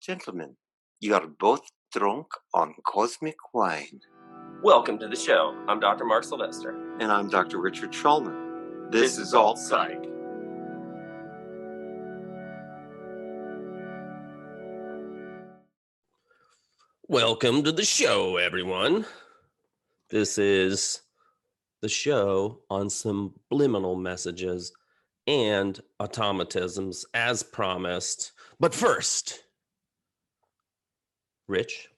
Gentlemen, you are both drunk on cosmic wine. Welcome to the show. I'm Dr. Mark Sylvester. And I'm Dr. Richard Schulman. This is Alt Psych. Welcome to the show, everyone. This is the show on subliminal messages and automatisms as promised. But first, Rich,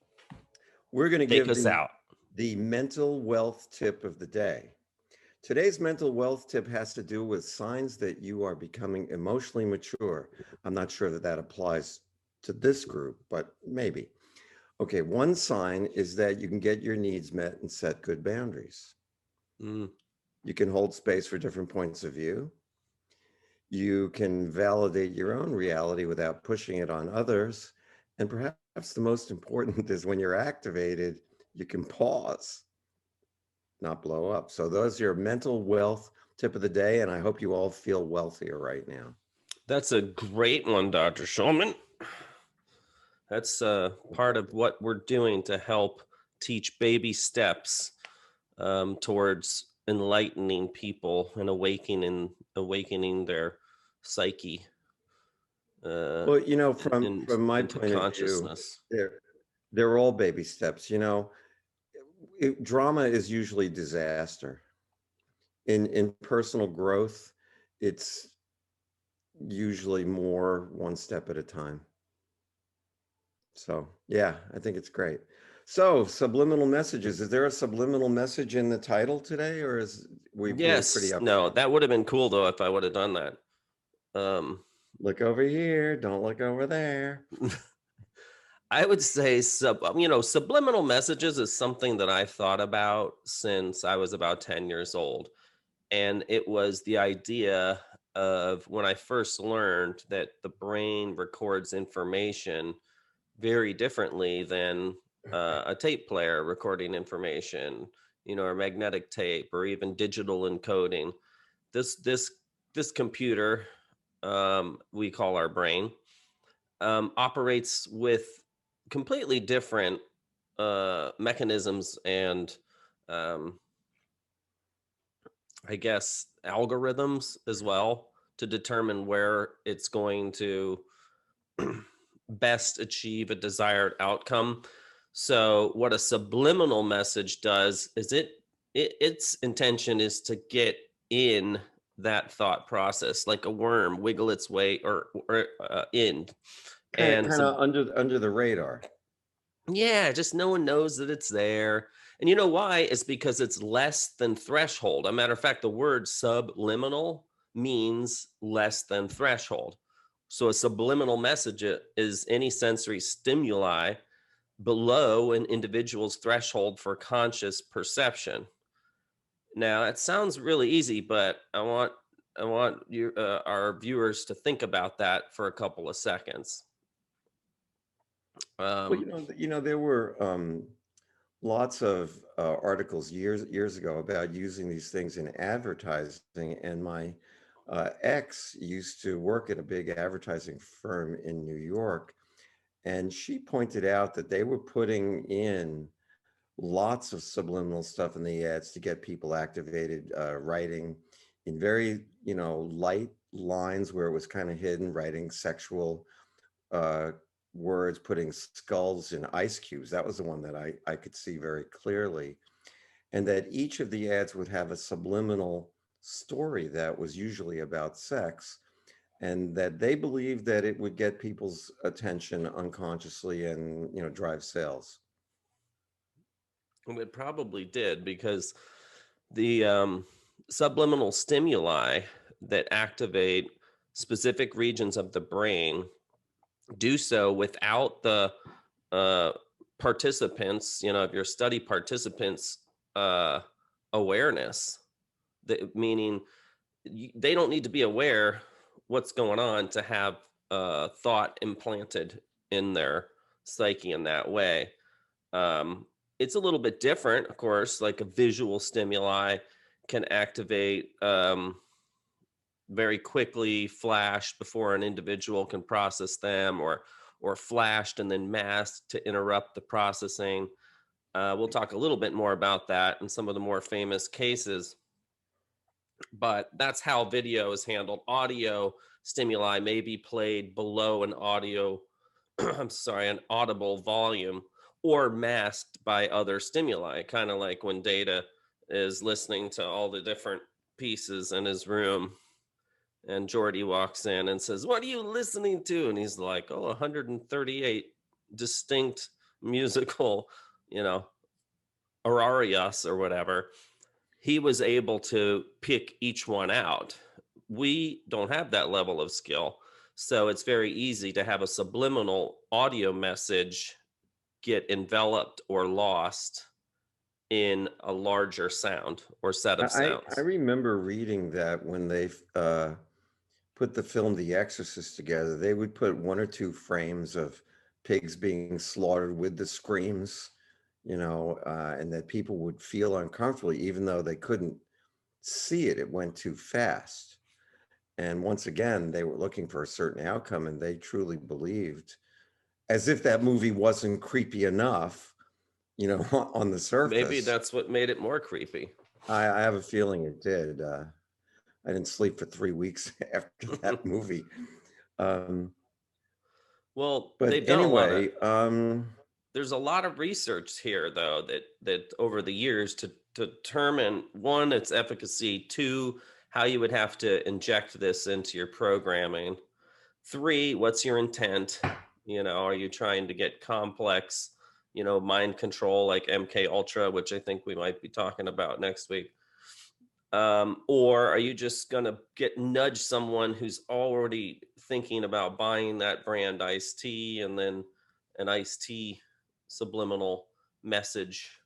we're going to take give us out. The mental wealth tip of the day. Today's mental wealth tip has to do with signs that you are becoming emotionally mature. I'm not sure that applies to this group, but maybe. Okay, one sign is that you can get your needs met and set good boundaries. You can hold space for different points of view. You can validate your own reality without pushing it on others. And perhaps the most important is when you're activated, you can pause, not blow up. So those are your mental wealth tip of the day. And I hope you all feel wealthier right now. That's a great one, Dr. Schulman. That's part of what we're doing to help teach baby steps towards enlightening people and awakening their psyche. Well, you know, from my point of view, they're all baby steps. You know, drama is usually disaster. In personal growth, it's usually more one step at a time. So, yeah, I think it's great. So, subliminal messages. Is there a subliminal message in the title today, or is we're pretty up? No, that would have been cool though if I would have done that. Look over here. Don't look over there. I would say subliminal messages is something that I've thought about since I was about 10 years old. And it was the idea of when I first learned that the brain records information very differently than a tape player recording information, or magnetic tape, or even digital encoding. This computer, we call our brain, operates with completely different mechanisms and I guess algorithms as well to determine where it's going to best achieve a desired outcome. So what a subliminal message does is its intention is to get in that thought process, like a worm wiggle its way or in, kind of under the radar. Yeah, just no one knows that it's there. And you know why? It's because it's less than threshold. As a matter of fact, the word subliminal means less than threshold. So a subliminal message is any sensory stimuli below an individual's threshold for conscious perception. Now, it sounds really easy, but I want you, our viewers, to think about that for a couple of seconds. Well, there were lots of articles years ago about using these things in advertising, and my ex used to work at a big advertising firm in New York, and she pointed out that they were putting in lots of subliminal stuff in the ads to get people activated, writing in very light lines where it was kind of hidden, writing sexual words, putting skulls in ice cubes. That was the one that I could see very clearly. And that each of the ads would have a subliminal story that was usually about sex, and that they believed that it would get people's attention unconsciously and drive sales. It probably did, because the subliminal stimuli that activate specific regions of the brain do so without the participants, if your study participants' awareness, meaning they don't need to be aware what's going on to have thought implanted in their psyche in that way. It's a little bit different, of course, like a visual stimuli can activate very quickly, flash before an individual can process them, or or flashed and then masked to interrupt the processing. We'll talk a little bit more about that in some of the more famous cases, but that's how video is handled. Audio stimuli may be played below an an audible volume, or masked by other stimuli, kind of like when Data is listening to all the different pieces in his room and Jordy walks in and says, "What are you listening to?" And he's like, "Oh, 138 distinct musical, you know, arias or whatever." He was able to pick each one out. We don't have that level of skill. So it's very easy to have a subliminal audio message get enveloped or lost in a larger sound or set of I sounds. remember reading that when they put the film The Exorcist together, they would put 1 or 2 frames of pigs being slaughtered with the screams, and that people would feel uncomfortable even though they couldn't see it. It went too fast. And once again, they were looking for a certain outcome, and they truly believed, as if that movie wasn't creepy enough, on the Maybe surface. that's what made it more creepy. I have a feeling it did. I didn't sleep for 3 weeks after that movie. Well, But they've done a lot of anyway, there's a lot of research here though that over the years to determine, one, its efficacy, two, how you would have to inject this into your programming, three, what's your intent, are you trying to get complex, mind control like MK Ultra, which I think we might be talking about next week, or are you just going to nudge someone who's already thinking about buying that brand iced tea, and then an iced tea subliminal message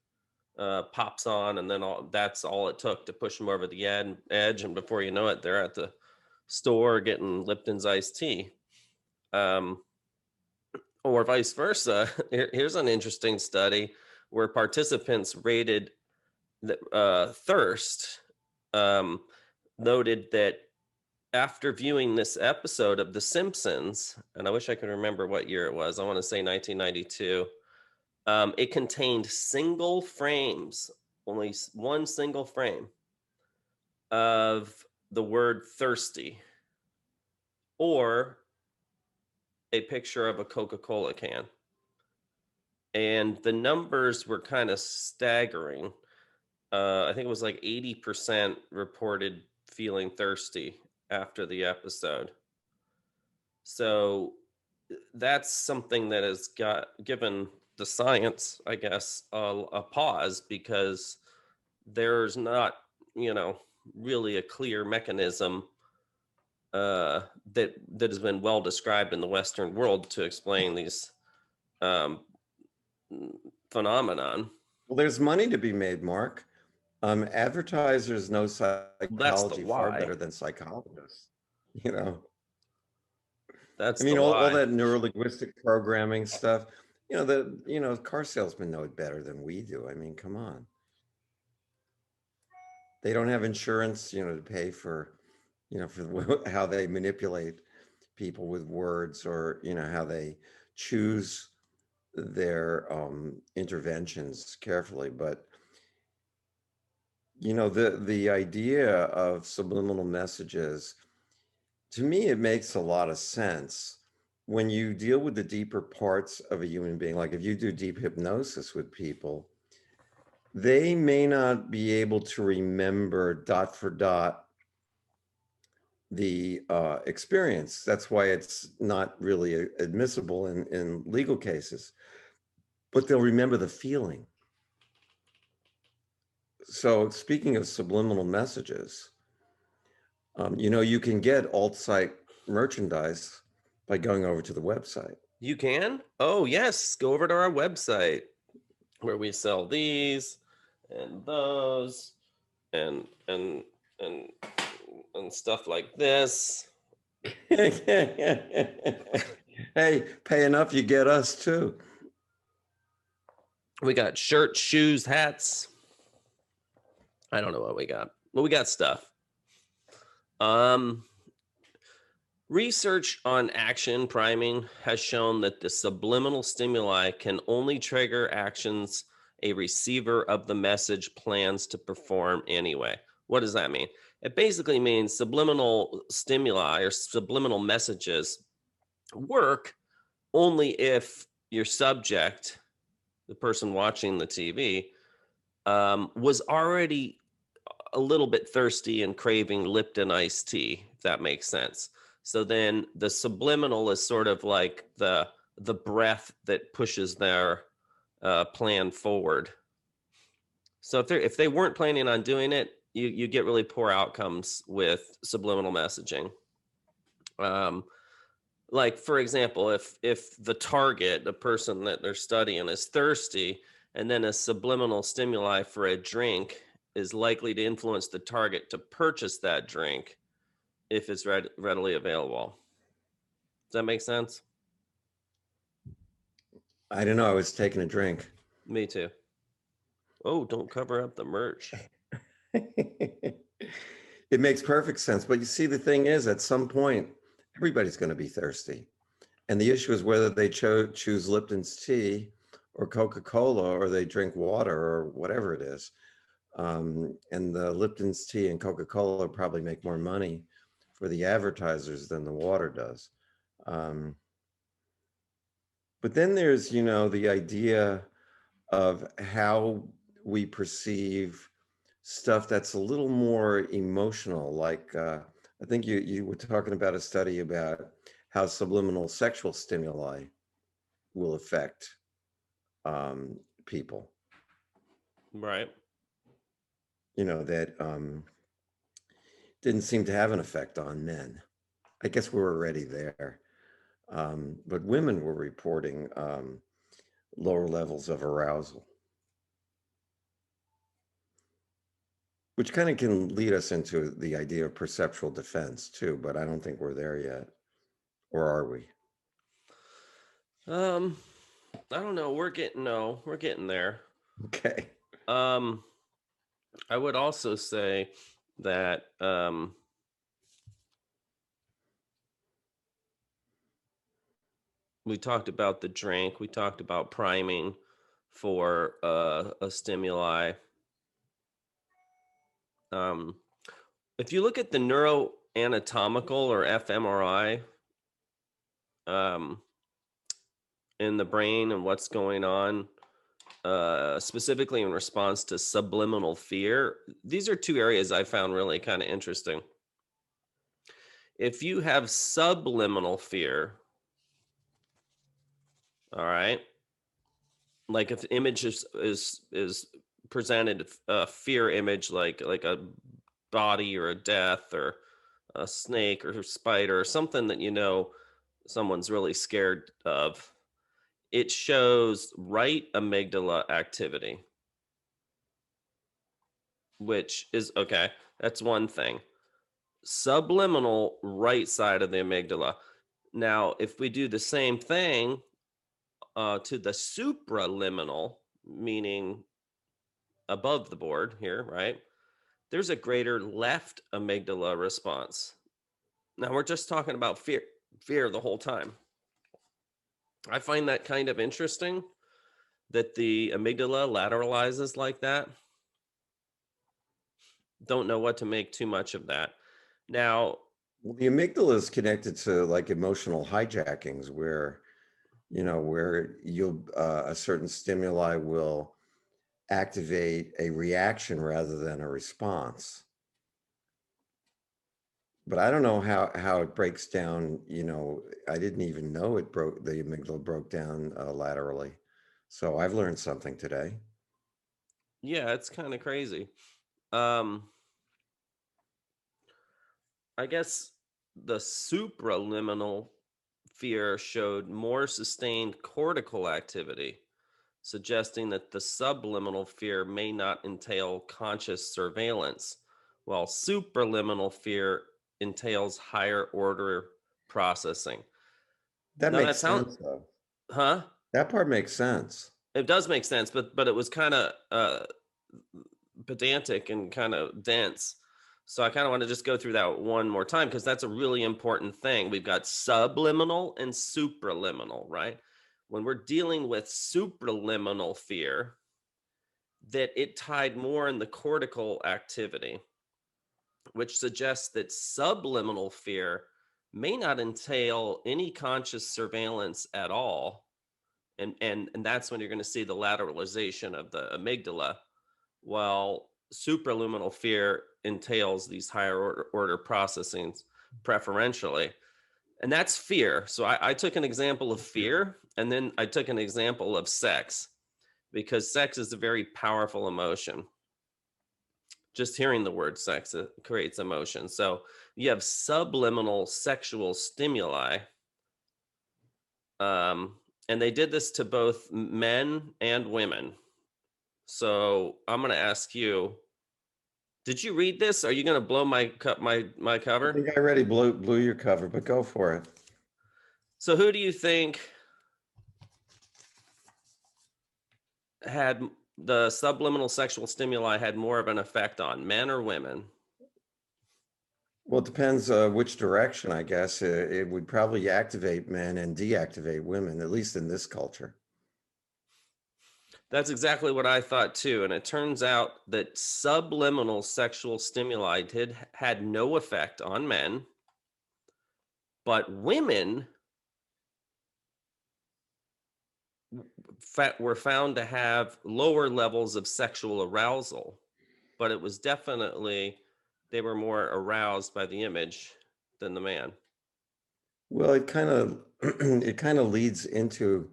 pops on, and then that's all it took to push them over the edge, and before you know it, they're at the store getting Lipton's iced tea, or vice versa. Here's an interesting study where participants rated thirst, noted that after viewing this episode of The Simpsons, and I wish I could remember what year it was, I want to say 1992, it contained single frames, only one single frame of the word thirsty, or a picture of a Coca-Cola can. And the numbers were kind of staggering. I think it was like 80% reported feeling thirsty after the episode. So that's something that has given the science, I guess, a pause, because there's not, really a clear mechanism that has been well described in the Western world to explain these phenomenon. well, there's money to be made, Mark. Advertisers know That's the psychology far why. better than psychologists. You know, That's I mean, the all why. that neurolinguistic programming stuff. Car salesmen know it better than we do. I mean, come on. They don't have insurance, to pay for, for how they manipulate people with words, or how they choose their interventions carefully. But the idea of subliminal messages, to me, it makes a lot of sense when you deal with the deeper parts of a human being. Like if you do deep hypnosis with people, they may not be able to remember dot for dot the experience. That's why it's not really admissible in legal cases, but they'll remember the feeling. So speaking of subliminal messages, you can get alt-site merchandise by going over to the website. You can? Oh, yes. Go over to our website where we sell these and those and stuff like this. Hey, pay enough, you get us too. We got shirts, shoes, hats. I don't know what we got. Well, we got stuff. Research on action priming has shown that the subliminal stimuli can only trigger actions a receiver of the message plans to perform anyway. What does that mean? It basically means subliminal stimuli or subliminal messages work only if your subject, the person watching the TV, was already a little bit thirsty and craving Lipton iced tea, if that makes sense. So then the subliminal is sort of like the breath that pushes their plan forward. So if they weren't planning on doing it, you get really poor outcomes with subliminal messaging. Like for example, if the target, the person that they're studying, is thirsty, and then a subliminal stimuli for a drink is likely to influence the target to purchase that drink if it's readily available. Does that make sense? I don't know. I was taking a drink. Me too. Oh, don't cover up the merch. It makes perfect sense. But you see, the thing is, at some point, everybody's going to be thirsty. And the issue is whether they choose Lipton's tea or Coca-Cola, or they drink water or whatever it is. And the Lipton's tea and Coca-Cola probably make more money for the advertisers than the water does. But then there's, the idea of how we perceive stuff that's a little more emotional. Like, I think you were talking about a study about how subliminal sexual stimuli will affect people. Right. That didn't seem to have an effect on men. I guess we were already there. But women were reporting lower levels of arousal, which kind of can lead us into the idea of perceptual defense too, but I don't think we're there yet. Or are we? I don't know. We're getting there. Okay. I would also say that we talked about the drink. We talked about priming for a stimuli. If you look at the neuroanatomical or fMRI in the brain and what's going on, specifically in response to subliminal fear, these are two areas I found really kind of interesting. If you have subliminal fear, all right, like if the image is presented a fear image, like a body or a death or a snake or a spider or something that someone's really scared of, it shows right amygdala activity, which is okay. That's one thing. Subliminal right side of the amygdala. Now, if we do the same thing to the supraliminal, meaning above the board here, right? There's a greater left amygdala response. Now we're just talking about fear the whole time. I find that kind of interesting that the amygdala lateralizes like that. Don't know what to make too much of that. Now, well, the amygdala is connected to like emotional hijackings where you'll a certain stimuli will activate a reaction rather than a response. But I don't know how it breaks down. I didn't even know the amygdala broke down laterally. So I've learned something today. Yeah, it's kind of crazy. I guess the supraliminal fear showed more sustained cortical activity, suggesting that the subliminal fear may not entail conscious surveillance, while supraliminal fear entails higher order processing. That Now makes sense, though. Huh? That part makes sense. It does make sense, but it was kind of pedantic and kind of dense. So I kind of want to just go through that one more time because that's a really important thing. We've got subliminal and supraliminal, right? When we're dealing with supraliminal fear, that it tied more in the cortical activity, which suggests that subliminal fear may not entail any conscious surveillance at all. And that's when you're going to see the lateralization of the amygdala, while supraluminal fear entails these higher order processings preferentially. And that's fear. So I took an example of fear, and then I took an example of sex, because sex is a very powerful emotion. Just hearing the word sex creates emotion. So you have subliminal sexual stimuli. And they did this to both men and women. So I'm going to ask you, did you read this? Are you going to blow my I cover? think I already blew your cover, but go for it. So who do you think had the subliminal sexual stimuli had more of an effect on, men or women? Well, it depends which direction, I guess. It would probably activate men and deactivate women, at least in this culture. That's exactly what I thought too. And it turns out that subliminal sexual stimuli had no effect on men, but women were found to have lower levels of sexual arousal, but it was definitely, they were more aroused by the image than the man. Well, it kind of it kind of leads into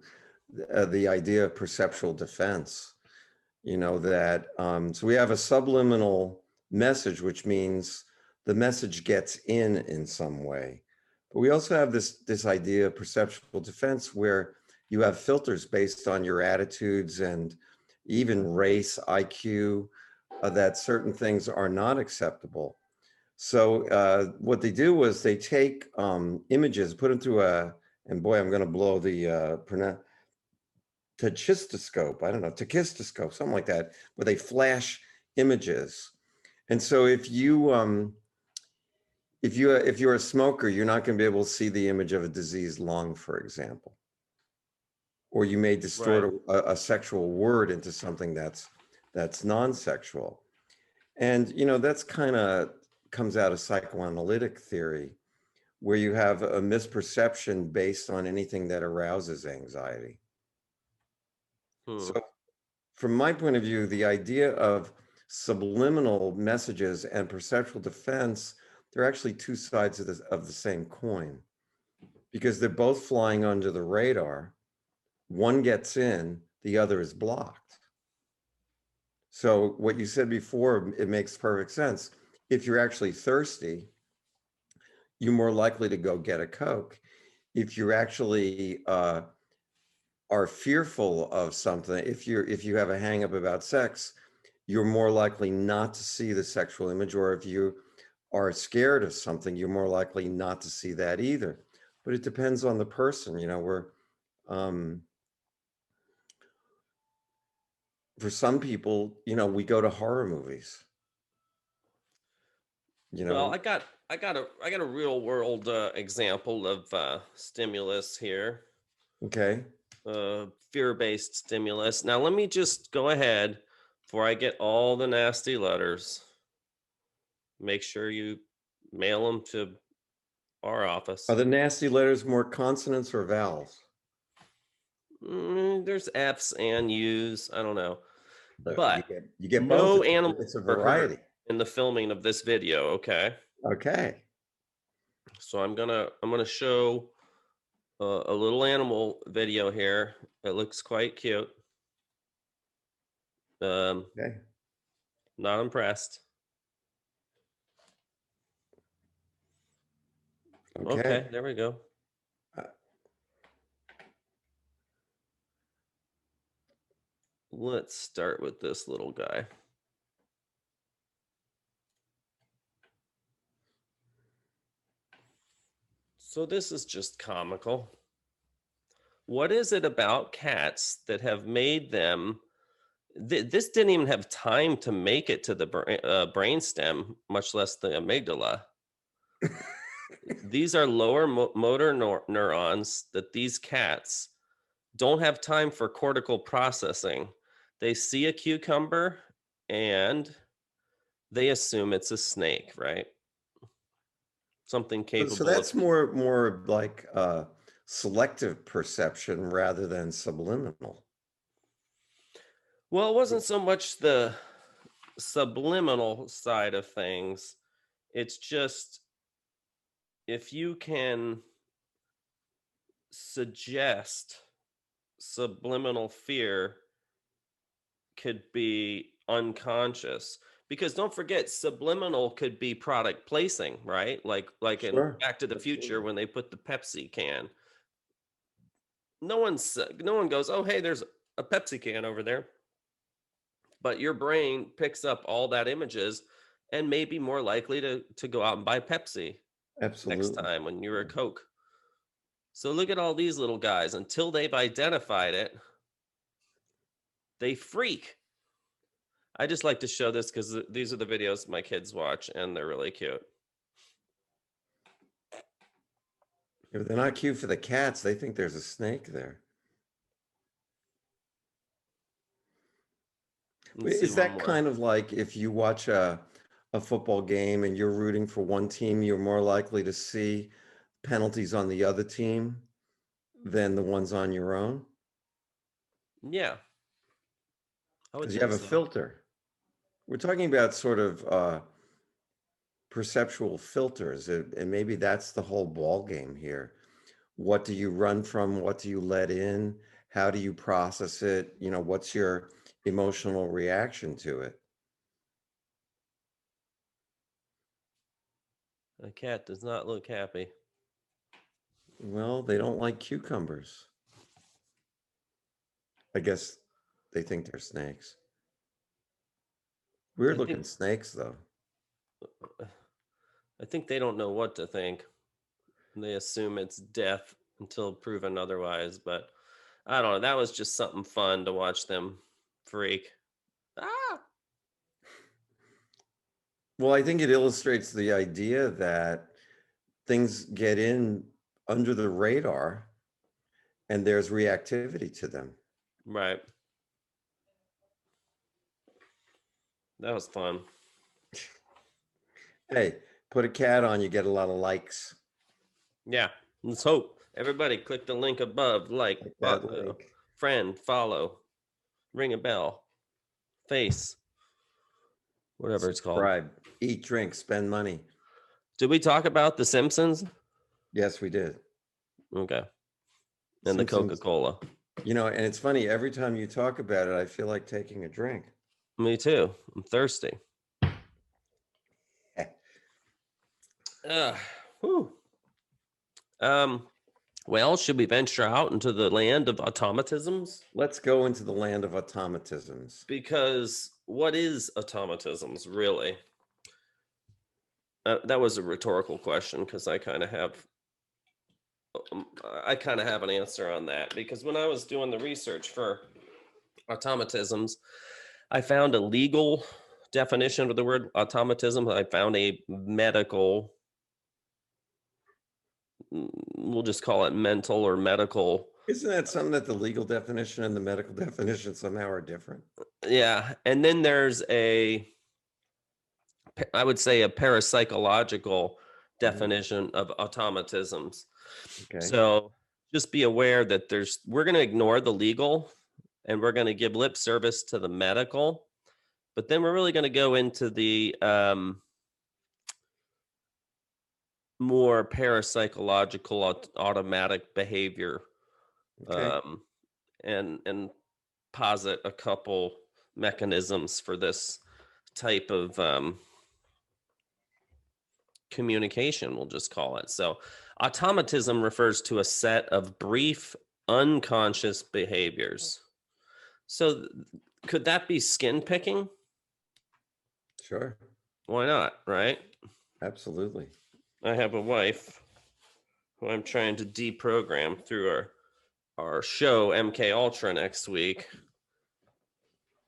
the idea of perceptual defense. You know that so we have a subliminal message, which means the message gets in some way. But we also have this idea of perceptual defense where you have filters based on your attitudes and even race, IQ, that certain things are not acceptable. So what they do was they take images, put them through and boy, I'm going to blow the tachistoscope. I don't know, tachistoscope, something like that, where they flash images. And so if you're a smoker, you're not going to be able to see the image of a diseased lung, for example, or you may distort a sexual word into something that's non-sexual. And that's kind of comes out of psychoanalytic theory, where you have a misperception based on anything that arouses anxiety. So from my point of view, the idea of subliminal messages and perceptual defense, they're actually two sides of the same coin, because they're both flying under the radar. One gets in, the other is blocked. So what you said before, it makes perfect sense. If you're actually thirsty, you're more likely to go get a Coke. If you actually are fearful of something, if you have a hang up about sex, you're more likely not to see the sexual image, or if you are scared of something, you're more likely not to see that either. But it depends on the person. For some people, we go to horror movies. Well, I got a real world example of stimulus here. Okay. Fear-based stimulus. Now let me just go ahead before I get all the nasty letters. Make sure you mail them to our office. Are the nasty letters more consonants or vowels? There's F's and U's. I don't know. But you get no both. animals It's a were hurt variety. in the filming of this video. Okay. Okay. So I'm gonna show a little animal video here. It looks quite cute. Okay. Not impressed. Okay, there we go. Let's start with this little guy. So this is just comical. What is it about cats that have made them This didn't even have time to make it to the brainstem, much less the amygdala. These are lower motor neurons that these cats don't have time for cortical processing. They see a cucumber and they assume it's a snake, right? Something So capable that's of. more like selective perception rather than subliminal. Well, it wasn't so much the subliminal side of things. It's just if you can suggest subliminal fear could be unconscious, because don't forget subliminal could be product placing, right? Like in Sure. Back to the Future Absolutely. when they put the Pepsi can. No one goes, "Oh, hey, there's a Pepsi can over there." But your brain picks up all that images and may be more likely to go out and buy Pepsi next Absolutely. time when you're a Coke. So look at all these little guys. Until they've identified it, they freak. I just like to show this because these are the videos my kids watch and they're really cute. If they're not cute for the cats, they think there's a snake there. Let's see Is one that more. kind of like if you watch a football game and you're rooting for one team, you're more likely to see penalties on the other team than the ones on your own? Yeah, I would Because you think have a so. filter. We're talking about sort of perceptual filters, and maybe that's the whole ball game here. What do you run from? What do you let in? How do you process it? What's your emotional reaction to it? The cat does not look happy. Well, they don't like cucumbers. I guess they think they're snakes. I Weird think looking snakes, though. I think they don't know what to think. They assume it's death until proven otherwise. But I don't know. That was just something fun to watch them freak. Ah, Well, I think it illustrates the idea that things get in under the radar and there's reactivity to them. right. That was fun. Hey, put a cat on, you get a lot of likes. Yeah. Let's hope. Everybody click the link above. Like, Like that link. friend, follow, ring a bell, face, whatever it's called. Subscribe, eat, drink, spend money. Did we talk about The Simpsons? Yes, we did. Okay. And the Simpsons, Coca-Cola. and it's funny, every time you talk about it, I feel like taking a drink. Me too. I'm thirsty. Whew. Well, should we venture out into the land of automatisms? Let's go into the land of automatisms. Because what is automatisms, really? That was a rhetorical question because I kind of have an answer on that. Because when I was doing the research for automatisms, I found a legal definition of the word automatism. I found a medical, we'll just call it mental or medical. Isn't that something that the legal definition and the medical definition somehow are different? Yeah. And then there's I would say a parapsychological definition of automatisms. Okay. So just be aware that we're going to ignore the legal and we're going to give lip service to the medical, but then we're really going to go into the more parapsychological automatic behavior, Okay. and posit a couple mechanisms for this type of communication, we'll just call it. So automatism refers to a set of brief unconscious behaviors. So could that be skin picking? Sure. Why not, right? Absolutely. I have a wife who I'm trying to deprogram through our show MK Ultra next week.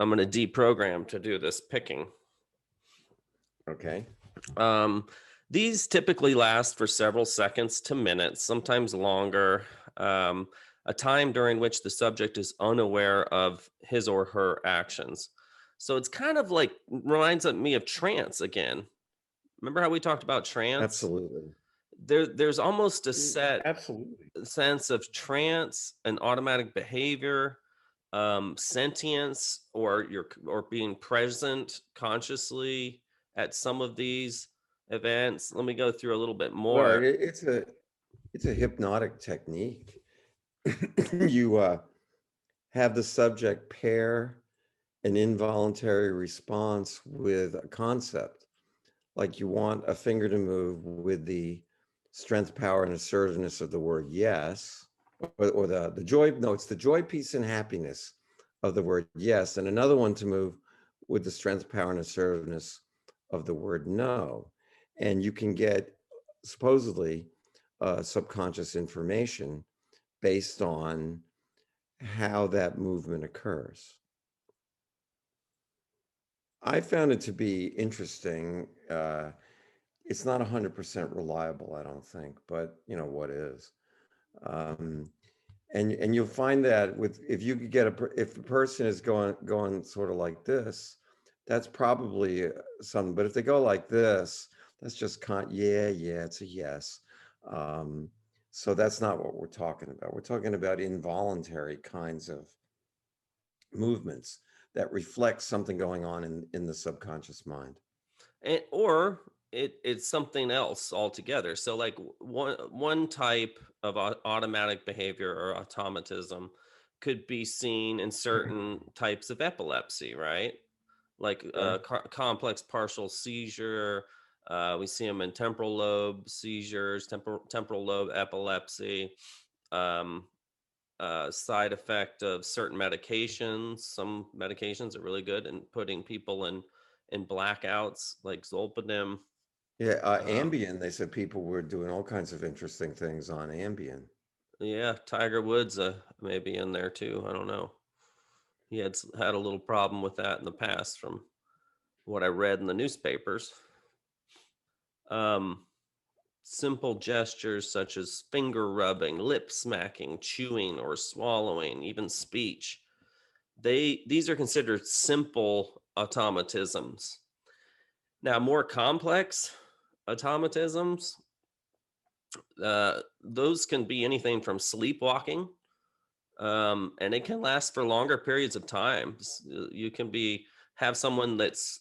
I'm going to deprogram to do this picking. Okay. These typically last for several seconds to minutes, sometimes longer, a time during which the subject is unaware of his or her actions. So it's kind of like, reminds me of trance again. Remember how we talked about trance? Absolutely. There's almost a set Absolutely. sense of trance and automatic behavior, sentience, or being present consciously at some of these events. Let me go through a little bit more. Well, it's a hypnotic technique. You have the subject pair an involuntary response with a concept, like you want a finger to move with the strength, power, and assertiveness of the word yes, or the joy. No, it's the joy, peace, and happiness of the word yes, and another one to move with the strength, power, and assertiveness of the word no. And you can get supposedly subconscious information based on how that movement occurs. I found it to be interesting. It's not 100% reliable, I don't think, but you know what is. Um, and you'll find that with if you could get if the person is going sort of like this, that's probably something. But if they go like this, that's just yeah, it's a yes. Um, so that's not what we're talking about. We're talking about involuntary kinds of movements that reflect something going on in the subconscious mind. Or it's something else altogether. So like one type of automatic behavior or automatism could be seen in certain types of epilepsy, right? Like complex partial seizure. We see them in temporal lobe seizures, temporal lobe epilepsy. Side effect of certain medications. Some medications are really good in putting people in blackouts, like Zolpidem. Yeah, Ambien, they said people were doing all kinds of interesting things on Ambien. Yeah, Tiger Woods maybe in there too. I don't know. He had a little problem with that in the past, from what I read in the newspapers. Simple gestures such as finger rubbing, lip smacking, chewing, or swallowing, even speech. These are considered simple automatisms. Now, more complex automatisms, those can be anything from sleepwalking, and it can last for longer periods of time. You can have someone that's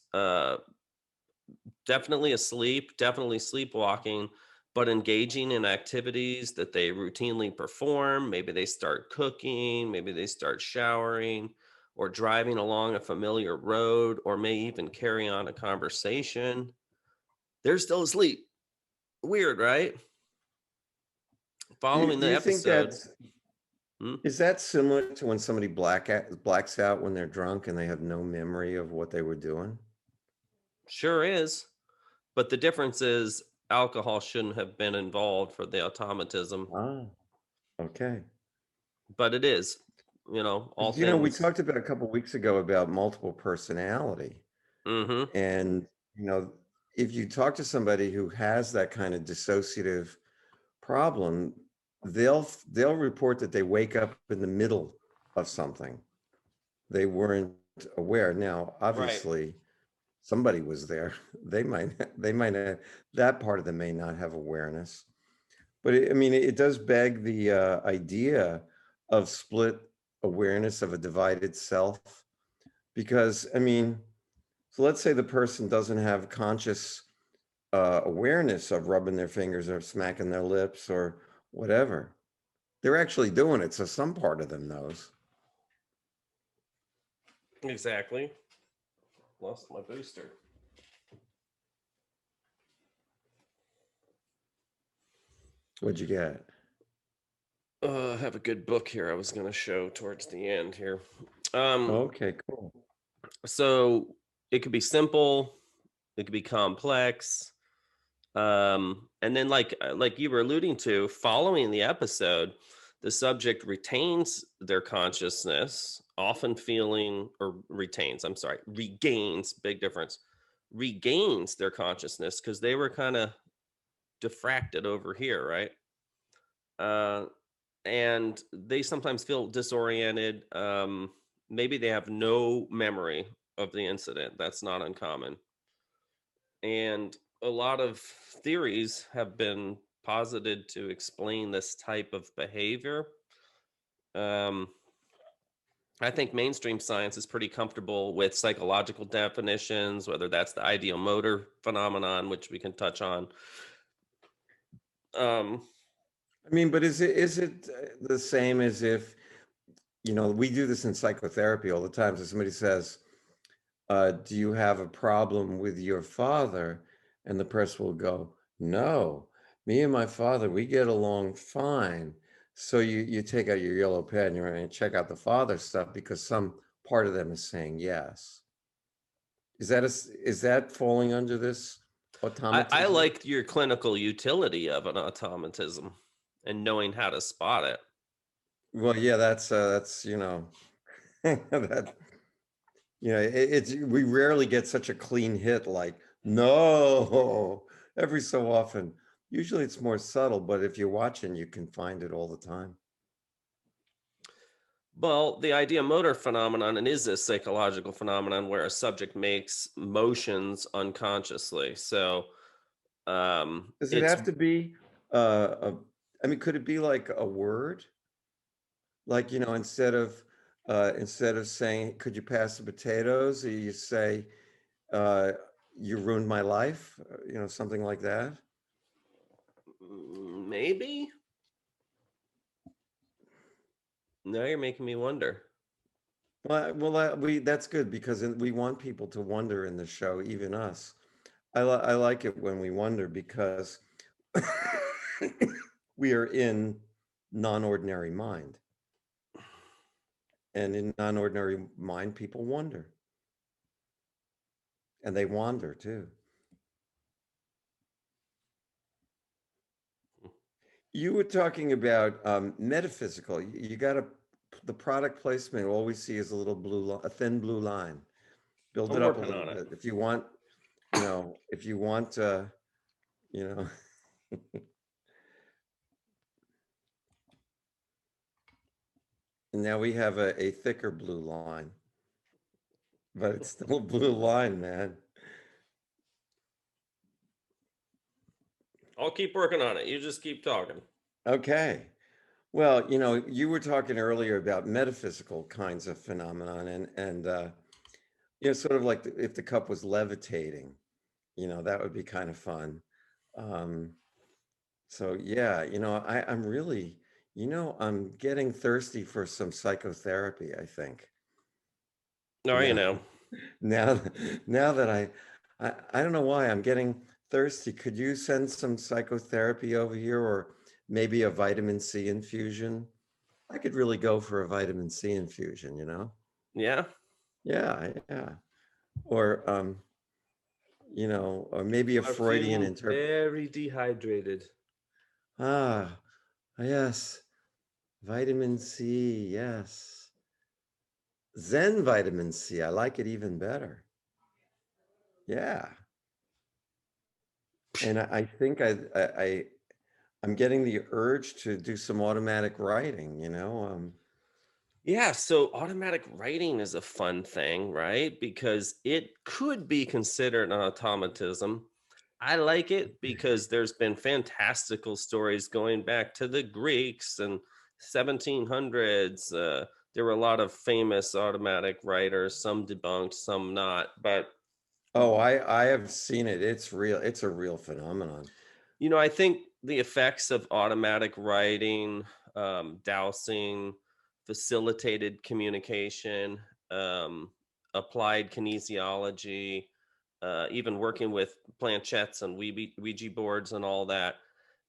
definitely asleep, definitely sleepwalking, but engaging in activities that they routinely perform. Maybe they start cooking, maybe they start showering, or driving along a familiar road, or may even carry on a conversation. They're still asleep. Weird, right? Following Do the you think episode. is that similar to when somebody blacks out when they're drunk and they have no memory of what they were doing? Sure is. But the difference is alcohol shouldn't have been involved for the automatism. Ah, okay. But it is, all You know, we things. talked about a couple weeks ago about multiple personality. Mm-hmm. And, you know, if you talk to somebody who has that kind of dissociative problem, they'll report that they wake up in the middle of something. They weren't aware. Now, obviously, somebody was there. They might not, that part of them may not have awareness. But I mean, it does beg the idea of split awareness of a divided self. Because, I mean, so let's say the person doesn't have conscious awareness of rubbing their fingers or smacking their lips or whatever. They're actually doing it. So some part of them knows. Exactly. Lost my booster. What'd you get? I have a good book here I was going to show towards the end here. Okay, cool. So it could be simple, it could be complex. And then like you were alluding to, following the episode, the subject retains their consciousness, often feeling, or retains, I'm sorry, regains, big difference, regains their consciousness because they were kind of diffracted over here, right? Uh, and they sometimes feel disoriented. Maybe they have no memory of the incident. That's not uncommon. And a lot of theories have been posited to explain this type of behavior. Um, I think mainstream science is pretty comfortable with psychological definitions, whether that's the ideal motor phenomenon, which we can touch on. I mean, but is it the same as if, we do this in psychotherapy all the time. So somebody says, do you have a problem with your father? And the person will go, no, me and my father, we get along fine. So you take out your yellow pen, you're going to check out the father stuff because some part of them is saying yes. Is that falling under this I automatism? liked your clinical utility of an automatism and knowing how to spot it. Well, yeah, that's that it's we rarely get such a clean hit like no every so often. Usually it's more subtle, but if you're watching, you can find it all the time. Well, the idea motor phenomenon and is a psychological phenomenon where a subject makes motions unconsciously. So Does it it's have to be I mean, could it be like a word? Like, instead of saying, could you pass the potatoes, you say, uh, you ruined my life, something like that. maybe. Now you're making me wonder. Well, that's good because we want people to wonder in the show, even us. I like it when we wonder because we are in non-ordinary mind. And in non-ordinary mind, people wonder. And they wander too. You were talking about metaphysical. You got to the product placement. All we see is a little a thin blue line. Build I'm it up a working little on it. bit. If you want, if you want, you know, and now we have a thicker blue line, but it's still a blue line, man. I'll keep working on it. You just keep talking. Okay. Well, you were talking earlier about metaphysical kinds of phenomenon, and sort of like if the cup was levitating, that would be kind of fun. Um, so yeah, I'm really, I'm getting thirsty for some psychotherapy, I think. No, you Now, know. now, now that I don't know why I'm getting thirsty. Could you send some psychotherapy over here, or maybe a vitamin C infusion? I could really go for a vitamin C infusion. Yeah. Yeah, yeah. Or or maybe a I'm Freudian feeling very dehydrated. Ah, yes. Vitamin C, yes. Zen vitamin C. I like it even better. Yeah. And I think I'm getting the urge to do some automatic writing. Yeah, so automatic writing is a fun thing, right? Because it could be considered an automatism. I like it because there's been fantastical stories going back to the Greeks and 1700s. There were a lot of famous automatic writers, some debunked, some not. But Oh, I have seen it. It's real. It's a real phenomenon. I think the effects of automatic writing, dowsing, facilitated communication, um, applied kinesiology, even working with planchettes and Ouija boards and all that,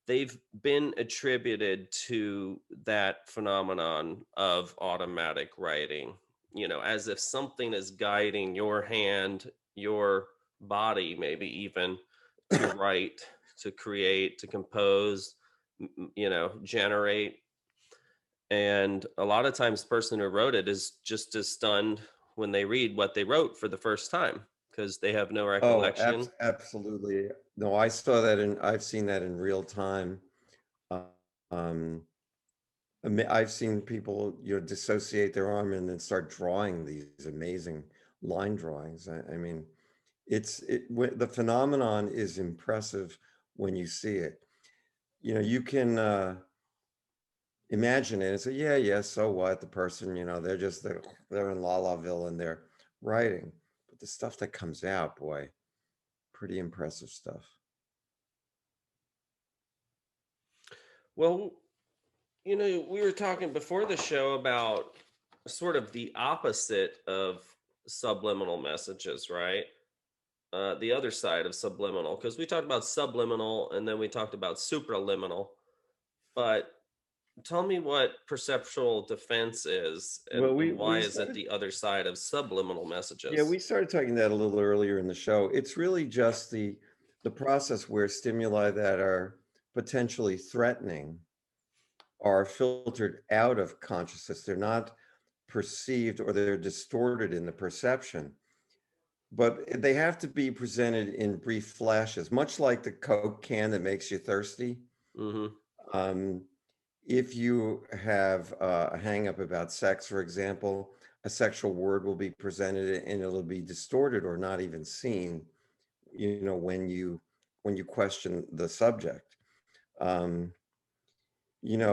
they've been attributed to that phenomenon of automatic writing, as if something is guiding your hand, your body, maybe even to write, to create, to compose, generate. And a lot of times the person who wrote it is just as stunned when they read what they wrote for the first time because they have no Oh, recollection. absolutely. No, I saw that I've seen that in real time. Um, I've seen people, dissociate their arm and then start drawing these amazing line drawings. I mean, the phenomenon is impressive when you see it. You can imagine it and say, yeah, yeah, so what? The person, they're in La La Ville and they're writing. But the stuff that comes out, boy, pretty impressive stuff. Well, we were talking before the show about sort of the opposite of subliminal messages, right? The other side of subliminal, because we talked about subliminal and then we talked about supraliminal. But tell me what perceptual defense is and, Well, and why we is it started, the other side of subliminal yeah, messages? we started talking that a little earlier in the show. It's really just the process where stimuli that are potentially threatening are filtered out of consciousness. They're not perceived, or they're distorted in the perception, but they have to be presented in brief flashes, much like the Coke can that makes you thirsty. Mm-hmm. Um, if you have a hang up about sex, for example, a sexual word will be presented and it'll be distorted or not even seen, when you question the subject. Um,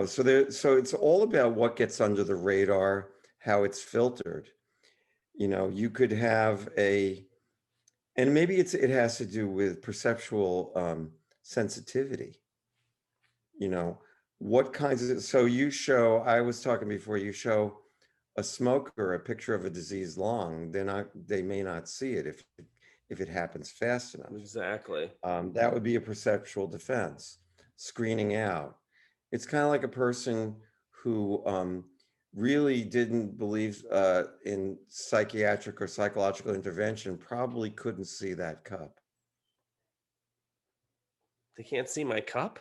so it's all about what gets under the radar, how it's filtered. You could have and maybe it has to do with perceptual sensitivity. You know, what kinds of, so I was talking before, you show a smoker a picture of a diseased lung, they may not see it if it happens fast enough. Exactly. That would be a perceptual defense, screening out. It's kind of like a person who really didn't believe in psychiatric or psychological intervention, probably couldn't see that cup. They can't see my cup?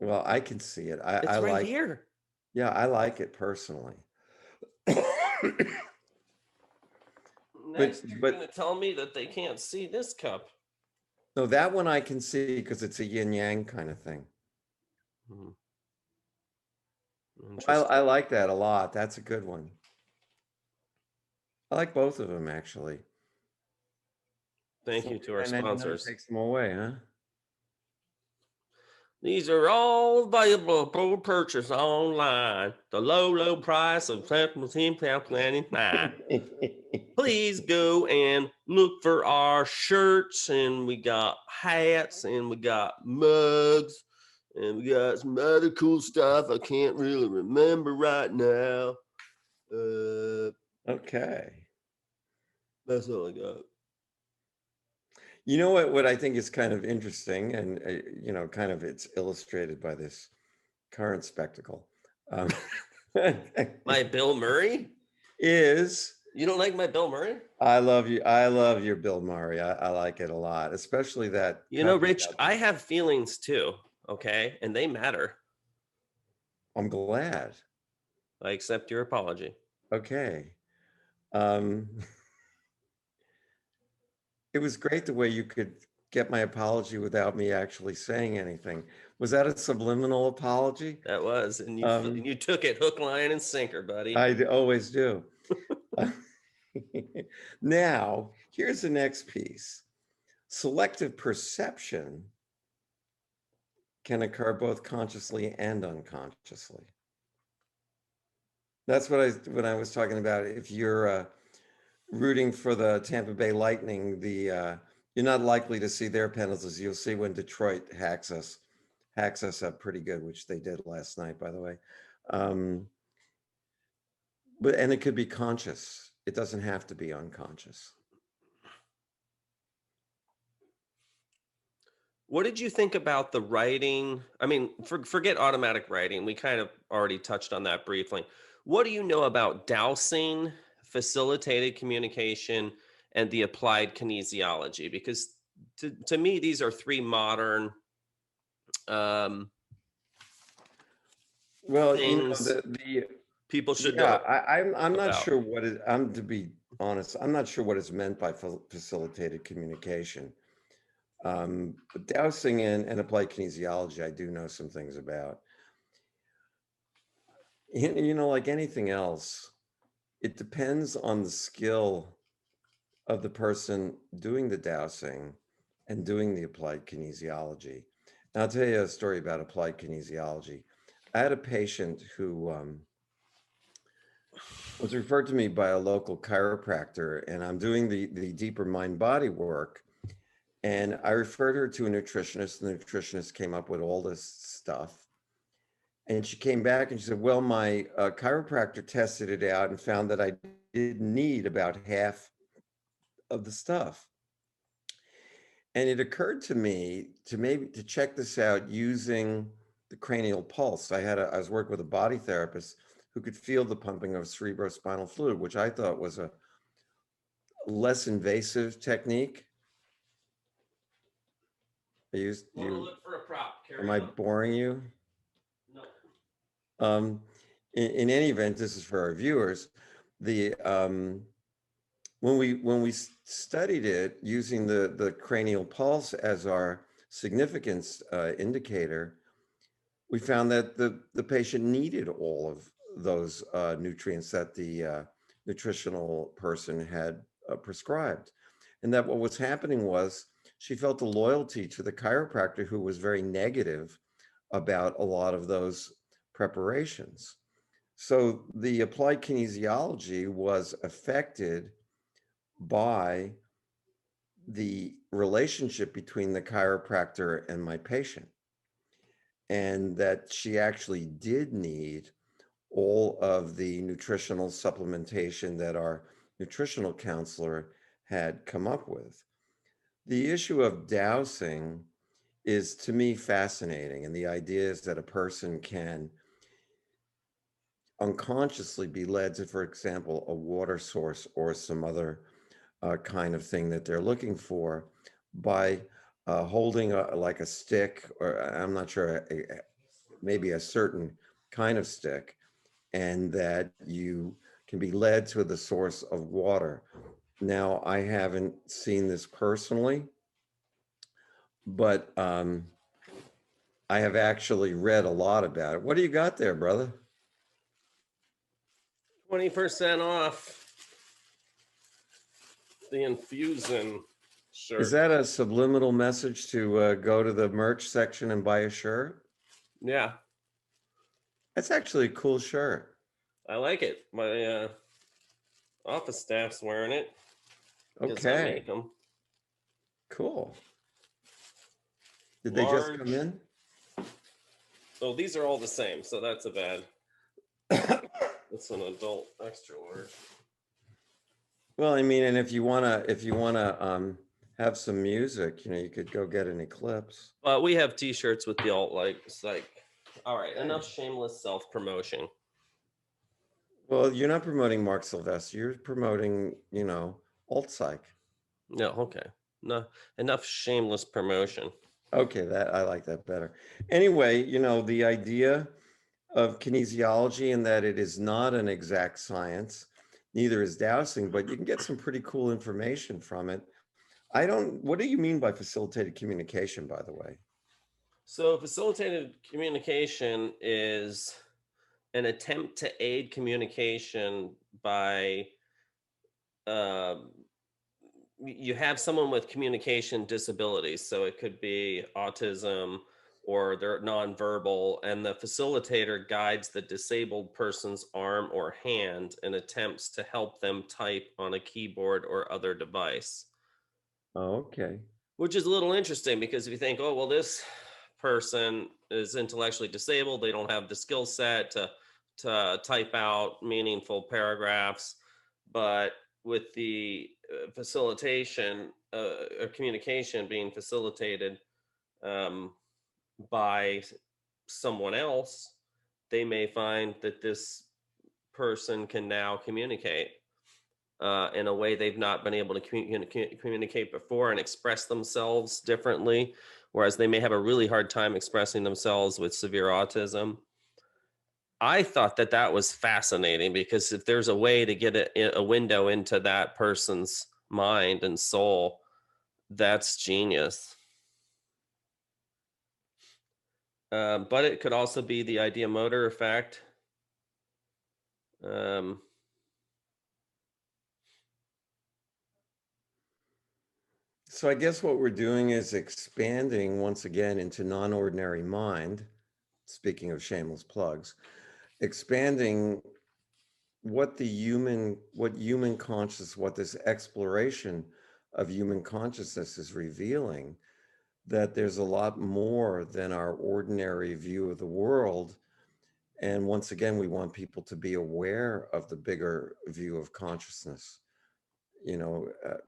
Well, I can see it. I It's right like, here. yeah, I like it personally. Next, you're But going to tell me that they can't see this cup. no, that one I can see because it's a yin yang kind of thing. Hmm. I Interesting. like that a lot. That's a good one. I like both of them, actually. Thank you to our 49.99 sponsors. takes them away, huh? These are all available for purchase online. The low, low price of $17.99. Please go and look for our shirts, and we got hats, and we got mugs, and we got some other cool stuff I can't really remember right now. Okay. That's all I got. You know what I think is kind of interesting, and kind of it's illustrated by this current spectacle. My Bill Murray? Is You don't like my Bill Murray? I love you. I love your Bill Murray. I like it a lot, especially that. Rich, I have feelings too, okay? And they matter. I'm glad. I accept your apology. Okay. Um, it was great the way you could get my apology without me actually saying anything. Was that a subliminal apology? That was, and you took it hook, line, and sinker, buddy. I always do. Now, here's the next piece. Selective perception can occur both consciously and unconsciously. That's when I was talking about. If you're rooting for the Tampa Bay Lightning, you're not likely to see their penalties. You'll see when Detroit hacks us up pretty good, which they did last night, by the way. And it could be conscious. It doesn't have to be unconscious. What did you think about the writing? I mean, forget automatic writing. We kind of already touched on that briefly. What do you know about dowsing, facilitated communication, and the applied kinesiology? Because to me, these are three modern Well, things the people should yeah, know I'm not about? sure what it, to be honest, I'm not sure what is meant by facilitated communication. But dowsing and applied kinesiology, I do know some things about. Like anything else, it depends on the skill of the person doing the dowsing and doing the applied kinesiology. And I'll tell you a story about applied kinesiology. I had a patient who was referred to me by a local chiropractor, and I'm doing the deeper mind body work. And I referred her to a nutritionist. The nutritionist came up with all this stuff. And she came back and she said, well, my chiropractor tested it out and found that I didn't need about half of the stuff. And it occurred to me to check this out using the cranial pulse. I was working with a body therapist who could feel the pumping of cerebrospinal fluid, which I thought was a less invasive technique. Look for a prop. Am I boring you? No. In any event, this is for our viewers. The when we studied it using the cranial pulse as our significance indicator, we found that the patient needed all of those nutrients that the nutritional person had prescribed, and that what was happening was she felt a loyalty to the chiropractor who was very negative about a lot of those preparations. So the applied kinesiology was affected by the relationship between the chiropractor and my patient, and that she actually did need all of the nutritional supplementation that our nutritional counselor had come up with. The issue of dowsing is, to me, fascinating. And the idea is that a person can unconsciously be led to, for example, a water source or some other kind of thing that they're looking for by holding like a stick, or I'm not sure, maybe a certain kind of stick, and that you can be led to the source of water. Now, I haven't seen this personally, but I have actually read a lot about it. What do you got there, brother? 20% off the Infusion shirt. Is that a subliminal message to go to the merch section and buy a shirt? Yeah. That's actually a cool shirt. I like it. My office staff's wearing it. Okay. I make them. Cool. Did they just come in? Oh, these are all the same, so that's a bad. It's an adult extra large. Well, I mean, and if you wanna have some music, you could go get an Eclipse. But we have T-shirts with the alt psych. All right, enough shameless self-promotion. Well, you're not promoting Mark Sylvester. You're promoting, alt psych. No, okay. No, enough shameless promotion. Okay, that I like that better. Anyway, the idea of kinesiology and that it is not an exact science, neither is dowsing, but you can get some pretty cool information from it. What do you mean by facilitated communication, by the way? So facilitated communication is an attempt to aid communication by you have someone with communication disabilities, so it could be autism or they're nonverbal, and the facilitator guides the disabled person's arm or hand and attempts to help them type on a keyboard or other device. Oh, okay. Which is a little interesting because if you think, oh, well, this person is intellectually disabled, they don't have the skill set to type out meaningful paragraphs, but with the facilitation or communication being facilitated by someone else, they may find that this person can now communicate in a way they've not been able to communicate before and express themselves differently, whereas they may have a really hard time expressing themselves with severe autism. I thought that was fascinating, because if there's a way to get a window into that person's mind and soul, that's genius. But it could also be the idea motor effect. So I guess what we're doing is expanding once again into non-ordinary mind. Speaking of shameless plugs, expanding what human consciousness, what this exploration of human consciousness is revealing, that there's a lot more than our ordinary view of the world. And once again, we want people to be aware of the bigger view of consciousness,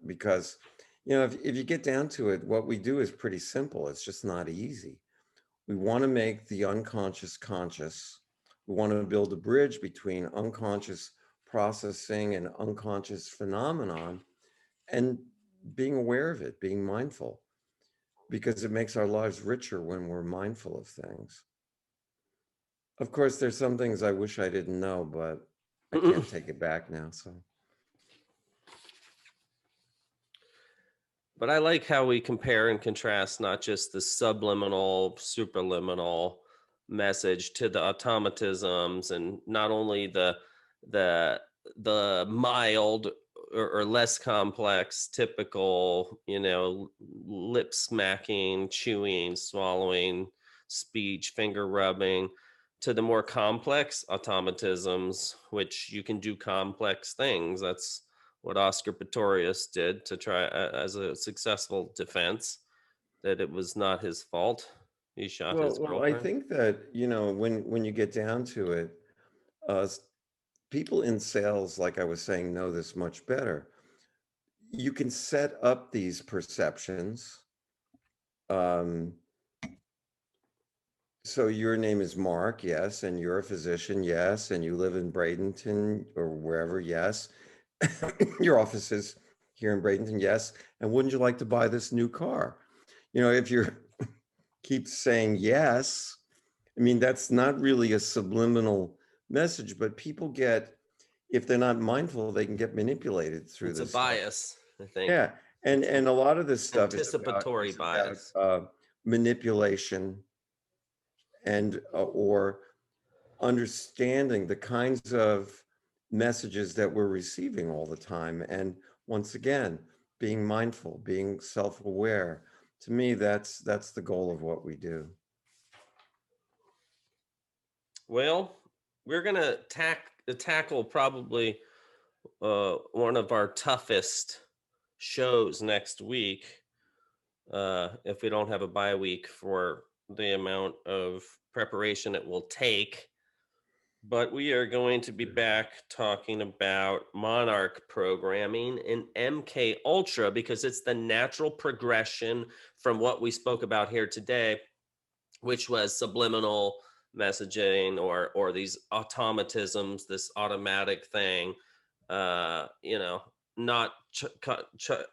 because, if you get down to it, what we do is pretty simple. It's just not easy. We want to make the unconscious conscious. We want to build a bridge between unconscious processing and unconscious phenomenon, and being aware of it, being mindful, because it makes our lives richer when we're mindful of things. Of course, there's some things I wish I didn't know, but I can't take it back now. So, but I like how we compare and contrast not just the subliminal, superliminal message to the automatisms, and not only the mild or less complex, typical, lip smacking, chewing, swallowing, speech, finger rubbing, to the more complex automatisms, which you can do complex things. That's what Oscar Pistorius did to try as a successful defense, that it was not his fault. He shot his well, I girlfriend. think that, when you get down to it, people in sales, like I was saying, know this much better. You can set up these perceptions. So your name is Mark, yes, and you're a physician, yes, and you live in Bradenton or wherever, yes. Your office is here in Bradenton, yes. And wouldn't you like to buy this new car? If you keep saying yes, I mean, that's not really a subliminal message, but people get, if they're not mindful, they can get manipulated through It's a this stuff. bias, I think. Yeah, and a lot of this stuff Anticipatory is about bias. manipulation, and or understanding the kinds of messages that we're receiving all the time. And once again, being mindful, being self-aware. To me, that's the goal of what we do. Well, we're gonna tackle probably one of our toughest shows next week, if we don't have a bye week, for the amount of preparation it will take. But we are going to be back talking about Monarch programming in MK Ultra, because it's the natural progression from what we spoke about here today, which was subliminal messaging, or these automatisms, this automatic thing, not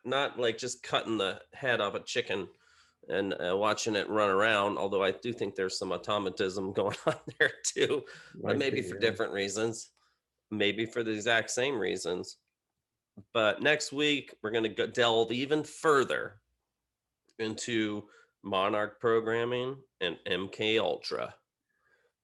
not like just cutting the head off a chicken and watching it run around, although I do think there's some automatism going on there too, but maybe for different reasons, maybe for the exact same reasons. But next week we're going to delve even further into Monarch programming and MK Ultra.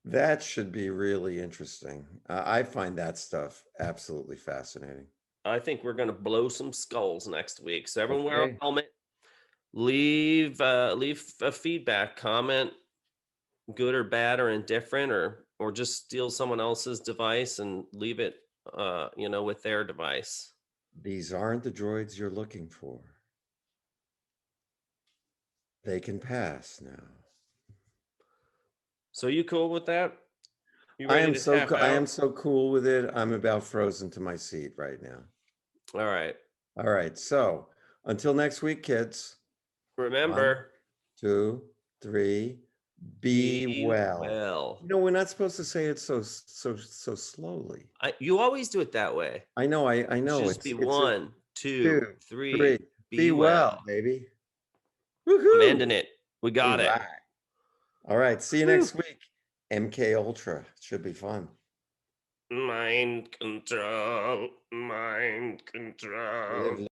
That should be really interesting. I find that stuff absolutely fascinating. I think we're going to blow some skulls next week. So everyone wear a helmet. Leave a feedback, comment, good or bad or indifferent, or just steal someone else's device and leave it with their device. These aren't the droids you're looking for. They can pass now. So you cool with that? You I ready am to so tap out? I am so cool with it. I'm about frozen to my seat right now. All right. All right. So until next week, kids. Remember, 1, 2, 3. Be well. We're not supposed to say it so slowly. You always do it that way. I know. I know. It's be 1, 2, 3. Be well, baby. Woohoo! I'm ending it. We got it. All right. See you next week. MK Ultra should be fun. Mind control, mind control. Live